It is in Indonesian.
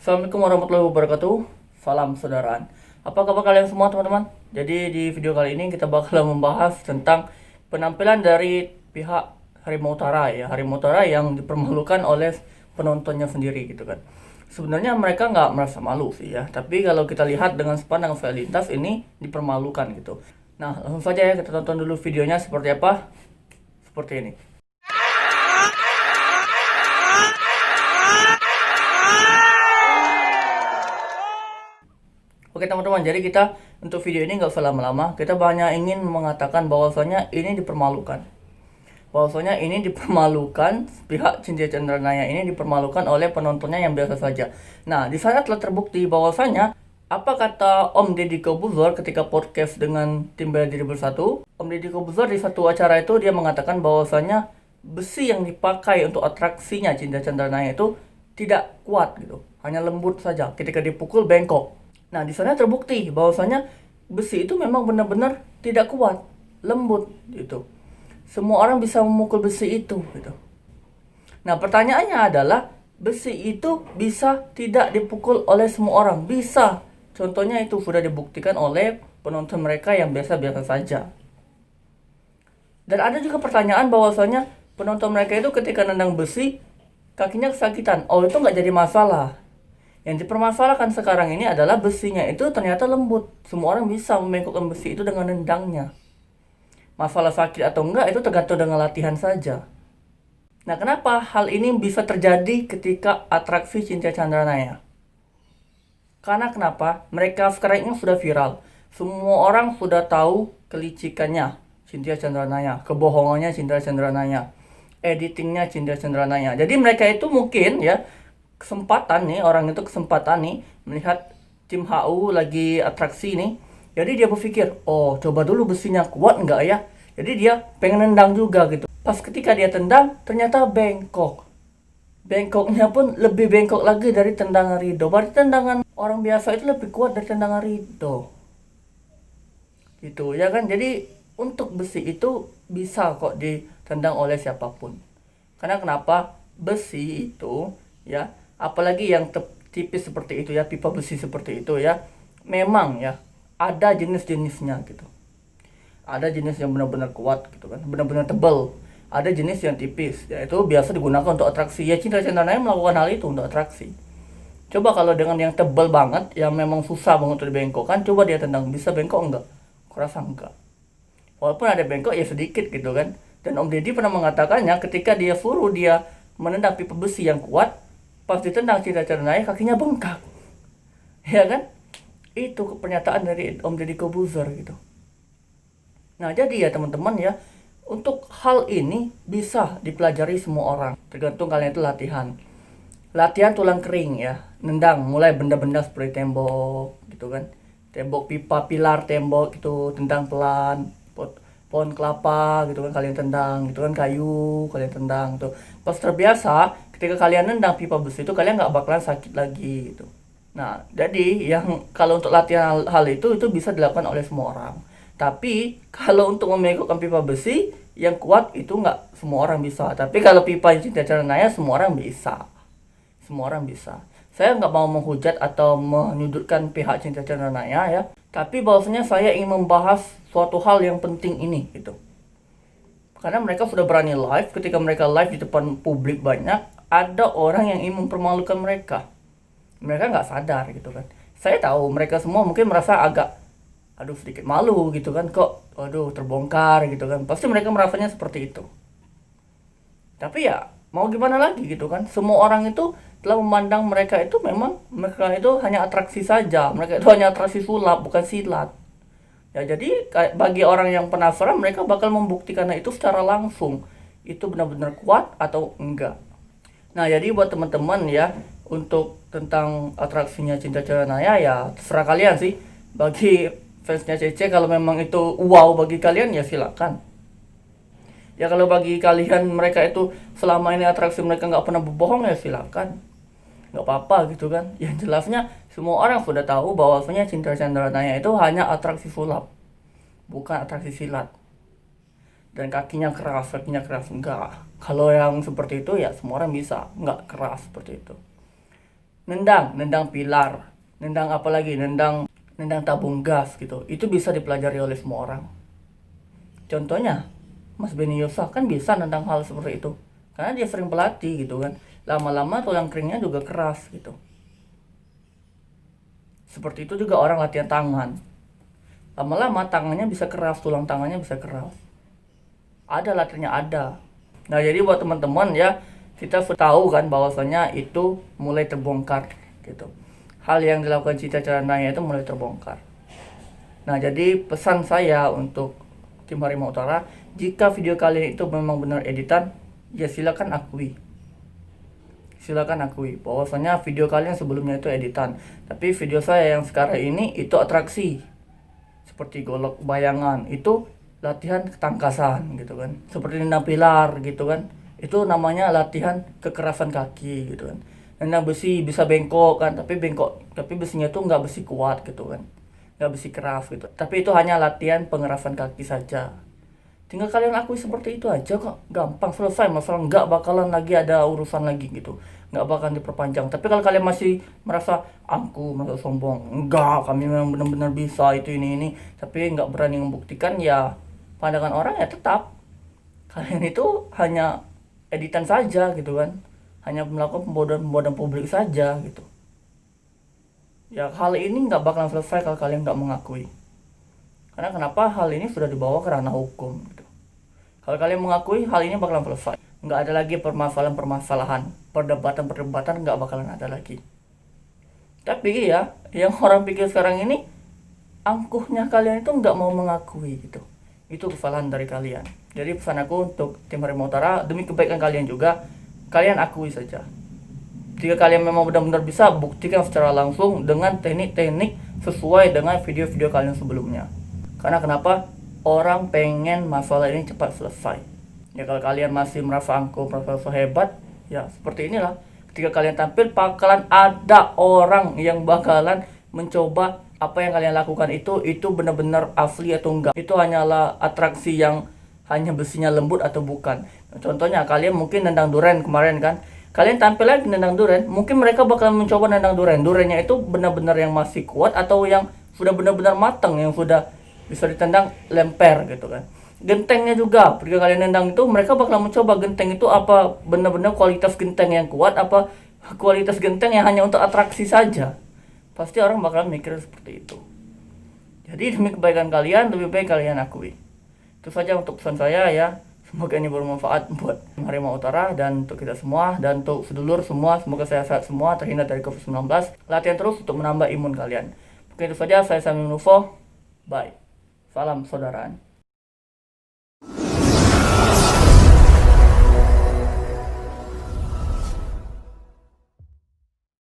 Assalamualaikum warahmatullahi wabarakatuh. Salam saudaraan. Apa kabar kalian semua teman-teman? Jadi di video kali ini kita bakal membahas tentang penampilan dari pihak Harimau Utara ya. Harimau Utara yang dipermalukan oleh penontonnya sendiri gitu kan. Sebenarnya mereka nggak merasa malu sih ya. Tapi kalau kita lihat dengan sepandang saya lintas ini dipermalukan gitu. Nah langsung saja ya kita tonton dulu videonya seperti apa. Seperti ini. Oke teman-teman, jadi kita untuk video ini nggak usah lama-lama. Kita banyak ingin mengatakan bahwasanya ini dipermalukan. Bahwasanya ini dipermalukan, pihak Cynthia Chandranaya ini dipermalukan oleh penontonnya yang biasa saja. Nah, di sana telah terbukti bahwasanya apa kata Om Deddy Corbuzier ketika podcast dengan tim Bela Diri Bersatu. Om Deddy Corbuzier di satu acara itu dia mengatakan bahwasanya besi yang dipakai untuk atraksinya Cynthia Chandranaya itu tidak kuat gitu, hanya lembut saja. Ketika dipukul bengkok. Nah, di sana terbukti bahwasanya besi itu memang benar-benar tidak kuat, lembut gitu. Semua orang bisa memukul besi itu gitu. Nah, pertanyaannya adalah besi itu bisa tidak dipukul oleh semua orang? Bisa. Contohnya itu sudah dibuktikan oleh penonton mereka yang biasa-biasa saja. Dan ada juga pertanyaan bahwasanya penonton mereka itu ketika nendang besi kakinya kesakitan. Oh, itu nggak jadi masalah. Yang dipermasalahkan sekarang ini adalah besinya itu ternyata lembut. Semua orang bisa membengkokkan besi itu dengan nendangnya. Masalah sakit atau enggak itu tergantung dengan latihan saja. Nah, kenapa hal ini bisa terjadi ketika atraksi Cynthia Chandranaya? Karena kenapa? Mereka sekarang ini sudah viral. Semua orang sudah tahu kelicikannya Cynthia Chandranaya, kebohongannya Cynthia Chandranaya, editingnya Cynthia Chandranaya. Jadi mereka itu mungkin ya kesempatan nih, orang itu kesempatan nih melihat tim HU lagi atraksi nih. Jadi dia berpikir, oh coba dulu besinya kuat enggak ya. Jadi dia pengen nendang juga gitu. Pas ketika dia tendang ternyata bengkok. Bengkoknya pun lebih bengkok lagi dari tendangan Rido. Berarti tendangan orang biasa itu lebih kuat dari tendangan Rido gitu ya kan. Jadi untuk besi itu bisa kok ditendang oleh siapapun. Karena kenapa? Besi itu ya, apalagi yang tipis seperti itu ya, pipa besi seperti itu ya, memang ya ada jenis-jenisnya gitu. Ada jenis yang benar-benar kuat gitu kan, benar-benar tebal. Ada jenis yang tipis, yaitu biasa digunakan untuk atraksi. Ya Cynthia Chandranaya melakukan hal itu untuk atraksi. Coba kalau dengan yang tebal banget, yang memang susah banget untuk dibengkokkan, coba dia tendang, bisa bengkok enggak? Kurasa enggak. Walaupun ada bengkok ya sedikit gitu kan. Dan Om Deddy pernah mengatakannya ketika dia suruh dia menendang pipa besi yang kuat, pas ditendang Cynthia Chandranaya kakinya bengkak. Ya kan? Itu pernyataan dari Om Deddy Corbuzier gitu. Nah, jadi ya teman-teman ya, untuk hal ini bisa dipelajari semua orang. Tergantung kalian itu latihan. Latihan tulang kering ya. Nendang mulai benda-benda seperti tembok gitu kan. Tembok pipa, pilar tembok itu tendang pelan. Pohon kelapa gitu kan kalian tendang, gitu kan kayu kalian tendang tuh. Pas terbiasa, ketika kalian nendang pipa besi itu kalian nggak bakalan sakit lagi gitu. Nah, jadi yang kalau untuk latihan hal itu bisa dilakukan oleh semua orang. Tapi kalau untuk membengkokkan pipa besi yang kuat itu nggak semua orang bisa. Tapi kalau pipa Cynthia Chandranaya semua orang bisa. Semua orang bisa. Saya nggak mau menghujat atau menyudutkan pihak Cynthia Chandranaya ya. Tapi bahwasanya saya ingin membahas suatu hal yang penting ini gitu. Karena mereka sudah berani live, ketika mereka live di depan publik banyak, ada orang yang ingin mempermalukan mereka. Mereka nggak sadar gitu kan. Saya tahu mereka semua mungkin merasa agak, aduh sedikit malu gitu kan, kok aduh terbongkar gitu kan. Pasti mereka merasanya seperti itu. Tapi ya mau gimana lagi gitu kan. Semua orang itu telah memandang mereka itu memang mereka itu hanya atraksi saja. Mereka itu hanya atraksi sulap, bukan silat. Ya jadi bagi orang yang penasaran mereka bakal membuktikan itu secara langsung. Itu benar-benar kuat atau enggak. Nah, jadi buat teman-teman ya, untuk tentang atraksinya Cynthia Chandranaya ya terserah kalian sih. Bagi fansnya CC kalau memang itu wow bagi kalian ya silakan. Ya kalau bagi kalian mereka itu selama ini atraksi mereka nggak pernah berbohong ya silakan. Nggak apa-apa gitu kan. Yang jelasnya semua orang sudah tahu bahwasanya Cynthia Chandranaya itu hanya atraksi sulap, bukan atraksi silat. Dan kakinya keras enggak. Kalau yang seperti itu ya semua orang bisa, nggak keras seperti itu. nendang pilar, nendang apa lagi, nendang tabung gas gitu. Itu bisa dipelajari oleh semua orang. Contohnya Mas Beni Yosah kan bisa nendang hal seperti itu karena dia sering pelatih gitu kan. Lama-lama tulang keringnya juga keras gitu. Seperti itu juga orang latihan tangan. Lama-lama tangannya bisa keras, tulang tangannya bisa keras. Ada latihannya ada. Nah jadi buat teman-teman ya, kita tahu kan bahwasanya itu mulai terbongkar gitu. Hal yang dilakukan Cita Carandaya itu mulai terbongkar. Nah jadi pesan saya untuk tim Harimau Utara, jika video kalian itu memang benar editan, ya silakan akui. Silakan akui bahwasanya video kalian sebelumnya itu editan. Tapi video saya yang sekarang ini itu atraksi. Seperti golok bayangan, itu latihan ketangkasan gitu kan. Seperti nendang pilar gitu kan. Itu namanya latihan kekerasan kaki gitu kan. Nendang besi bisa bengkok kan, tapi besinya itu nggak besi kuat gitu kan. Nggak besi keras gitu. Tapi itu hanya latihan pengerasan kaki saja. Tinggal kalian akui seperti itu aja kok, gampang, selesai masalah, nggak bakalan lagi ada urusan lagi gitu, nggak bakalan diperpanjang. Tapi kalau kalian masih merasa angkuh, merasa sombong, enggak, kami memang benar-benar bisa itu ini, tapi nggak berani membuktikan, ya pandangan orang ya tetap kalian itu hanya editan saja gitu kan, hanya melakukan pembodohan publik saja gitu. Ya hal ini nggak bakalan selesai kalau kalian nggak mengakui. Karena kenapa hal ini sudah dibawa ke ranah hukum gitu. Kalau kalian mengakui, hal ini bakalan selesai. Nggak ada lagi permasalahan, perdebatan nggak bakalan ada lagi. Tapi ya, yang orang pikir sekarang ini, angkuhnya kalian itu nggak mau mengakui gitu. Itu kesalahan dari kalian. Jadi pesan aku untuk tim Harimau Utara, demi kebaikan kalian juga, kalian akui saja. Jika kalian memang benar-benar bisa, buktikan secara langsung dengan teknik-teknik sesuai dengan video-video kalian sebelumnya. Karena kenapa? Orang pengen masalah ini cepat selesai. Ya kalau kalian masih merasa angkuh, merasa hebat, ya seperti inilah. Ketika kalian tampil, bakalan ada orang yang bakalan mencoba apa yang kalian lakukan itu benar-benar asli atau enggak. Itu hanyalah atraksi yang hanya besinya lembut atau bukan. Contohnya kalian mungkin nendang duren kemarin kan. Kalian tampil lagi nendang duren, mungkin mereka bakalan mencoba nendang duren. Durennya itu benar-benar yang masih kuat atau yang sudah benar-benar matang, yang sudah bisa ditendang lemper gitu kan. Gentengnya juga, ketika kalian nendang itu mereka bakal mencoba genteng itu apa benar-benar kualitas genteng yang kuat, apa kualitas genteng yang hanya untuk atraksi saja. Pasti orang bakal mikir seperti itu. Jadi demi kebaikan kalian, lebih baik kalian akui. Itu saja untuk pesan saya ya. Semoga ini bermanfaat buat Harimau Utara dan untuk kita semua, dan untuk sedulur semua. Semoga sehat semua, terhindar dari COVID-19. Latihan terus untuk menambah imun kalian. Mungkin itu saja, saya Sami Nufo. Bye. Salam saudaraan.